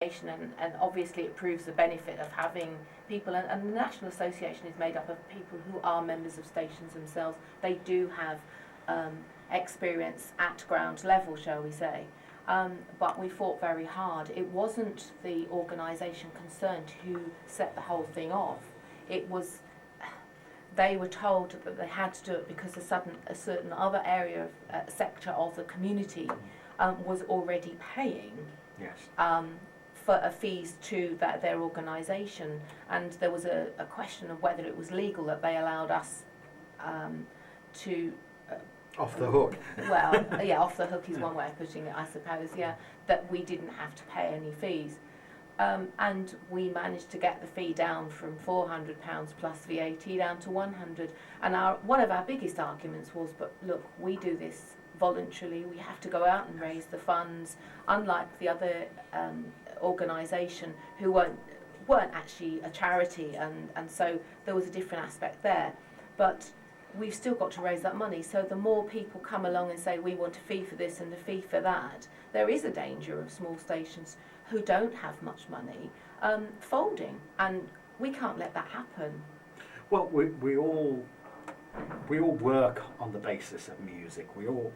and obviously it proves the benefit of having people, and the National Association is made up of people who are members of stations themselves. They do have experience at ground level, shall we say, but we fought very hard. It wasn't the organisation concerned who set the whole thing off. It was, they were told that they had to do it because a certain other area of sector of the community was already paying. Yes. For fees to their organisation, and there was a question of whether it was legal that they allowed us to off the hook. Well, yeah, off the hook is one way of putting it, I suppose. Yeah, that we didn't have to pay any fees, and we managed to get the fee down from £400 plus VAT down to 100. And one of our biggest arguments was, but look, we do this voluntarily. We have to go out and raise the funds, unlike the other organisation who weren't actually a charity, and so there was a different aspect there. But we've still got to raise that money, so the more people come along and say we want a fee for this and a fee for that, there is a danger of small stations who don't have much money folding, and we can't let that happen. Well, we all work on the basis of music. We all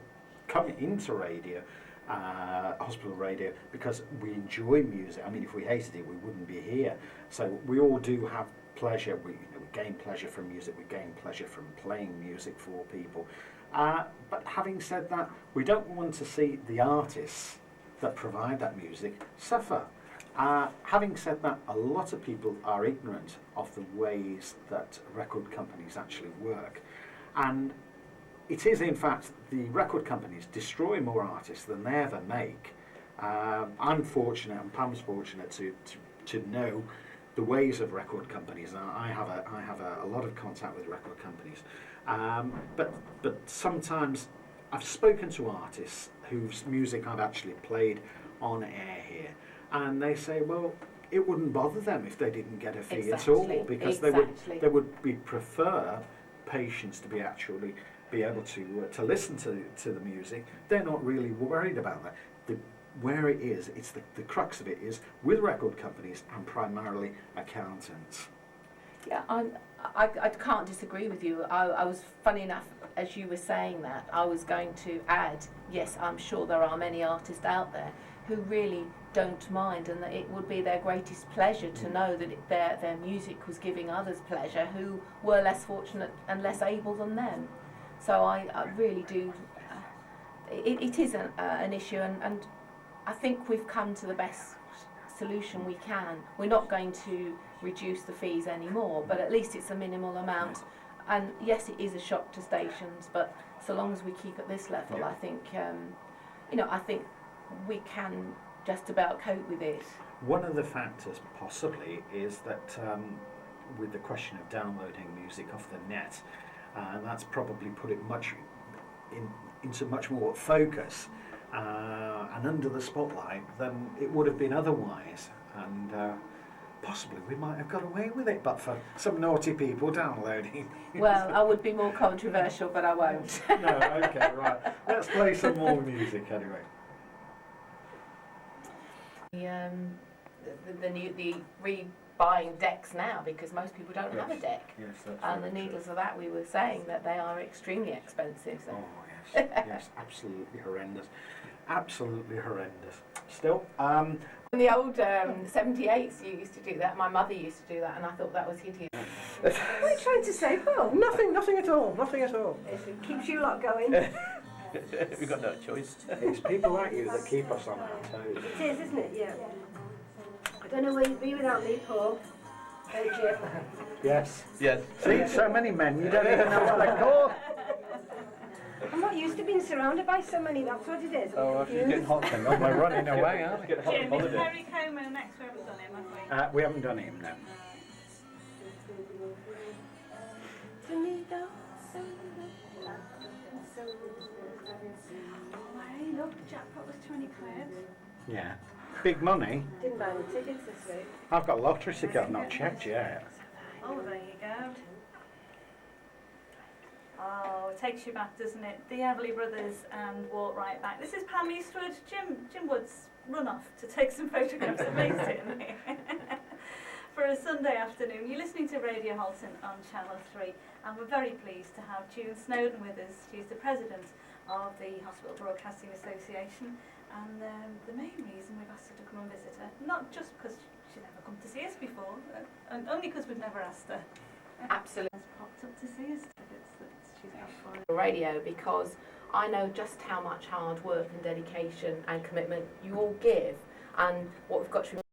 come into radio, hospital radio, because we enjoy music. I mean, if we hated it, we wouldn't be here. So we all do have pleasure. We gain pleasure from music. We gain pleasure from playing music for people. But having said that, we don't want to see the artists that provide that music suffer. Having said that, a lot of people are ignorant of the ways that record companies actually work. And it is, in fact, the record companies destroy more artists than they ever make. I'm fortunate, and Pam's fortunate to know the ways of record companies. Now, I have a lot of contact with record companies, but sometimes I've spoken to artists whose music I've actually played on air here, and they say, well, it wouldn't bother them if they didn't get a fee at all, because they would prefer patients to be able to listen to the music. They're not really worried about that. Where it is, it's the crux of it is with record companies and primarily accountants. Yeah, I can't disagree with you. I was, funny enough, as you were saying that, I was going to add, yes, I'm sure there are many artists out there who really don't mind, and that it would be their greatest pleasure to know that their music was giving others pleasure who were less fortunate and less able than them. So I really do, it is an issue, and I think we've come to the best solution we can. We're not going to reduce the fees anymore, but at least it's a minimal amount. And yes, it is a shock to stations, but so long as we keep at this level, yeah. I think, I think we can just about cope with it. One of the factors possibly is that with the question of downloading music off the net, that's probably put it into much more focus and under the spotlight than it would have been otherwise, and possibly we might have got away with it but for some naughty people downloading. Well, I would be more controversial, but I won't. No, okay, right. Let's play some more music anyway. The rebuying decks now, because most people don't have a deck. Yes, that's and the needles of that, we were saying that they are extremely expensive. So. Oh yes, yes, absolutely horrendous. Absolutely horrendous. Still, in the old 78s, you used to do that. My mother used to do that, and I thought that was hideous. What are you trying to say, Paul? nothing at all. Nothing at all. It keeps you lot going. We've got no choice. It's people like you that keep us on our toes. It is, isn't it? Yeah. I don't know where you'd be without me, Paul. Don't you? Yes. Yes. See, so many men, you don't even know what they're called. I'm not used to being surrounded by so many, that's what it is. Oh, if you're getting hot, then we're running away, aren't we? Jim, is Harry Coleman next? We haven't done him, have we? We haven't done him, no. Hey, look, the jackpot was 20 quid. Yeah. Big money. Didn't buy any tickets this week. I've got a lottery ticket I've not checked yet. Oh, there you go. Oh, it takes you back, doesn't it? The Everly Brothers and Walk Right Back. This is Pam Eastwood, Jim Wood's run off to take some photographs amazingly. For a Sunday afternoon, you're listening to Radio Halton on Channel 3, and we're very pleased to have June Snowden with us. She's the president of the Hospital Broadcasting Association, and the main reason we've asked her to come and visit her, not just because she'd never come to see us before, and only because we've never asked her. Absolutely. Has popped up to see us tickets that she's got for us. Radio, because I know just how much hard work and dedication and commitment you all give, and what we've got to